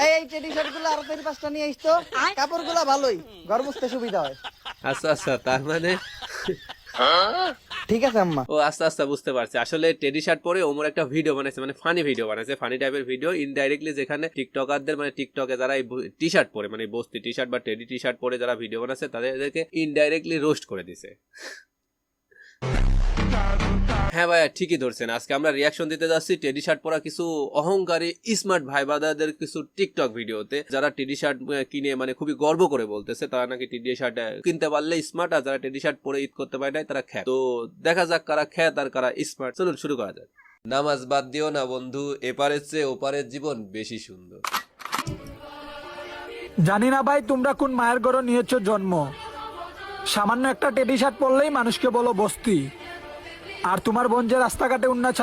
এই teddy shirt গুলো আরো 4-5টা নিয়ে আসতো, কাপড় গুলো ভালোই, ঘর মুছতে সুবিধা হয়। আচ্ছা আচ্ছা, তার মানে ঠিক আছে আম্মা। ও আস্তে আস্তে বুঝতে পারছি। আসলে টেডি শার্ট পরে ওমর একটা ভিডিও বানাইছে, মানে ফানি ভিডিও বানাইছে, ফানি টাইপের ভিডিও ইনডাইরেক্টলি, যেখানে টিকটকারদের মানে টিকটকে যারা এই টি শার্ট পরে, মানে বস্তি টি শার্ট বা টেডি টি শার্ট পরে যারা ভিডিও বানাচ্ছে তাদেরকে ইনডাইরেক্টলি রোস্ট করে দিছে। হ্যাঁ ভাইয়া, ঠিকই ধরছেন। আজকে আমরা রিয়াকশন দিতে যাচ্ছি টেডি শার্ট পরা কিছু অহংকারী স্মার্ট ভাই বাদাদের কিছু টিকটক ভিডিওতে, যারা টেডি শার্ট কিনে মানে খুবই গর্ব করে বলতেছে তারা নাকি টেডি শার্ট কিনতে পারলে স্মার্ট, আর যারা টেডি শার্ট পরে ঈদ করতে পারে নাই তারা খ্যাত। তো দেখা যাক কারা খ্যাত আর কারা স্মার্ট। চলুন শুরু করা যাক। নামাজ বাদ দিও না বন্ধু, এপারের চেয়ে ওপারের জীবন বেশি সুন্দর। জানি না ভাই তোমরা কোন মায়ের ঘরে নিয়েছো জন্ম, সামান্য একটা টেডি শার্ট পরলেই মানুষকে বলো বস্তি, আর তোমার বোন যে রাস্তাঘাটে উন্না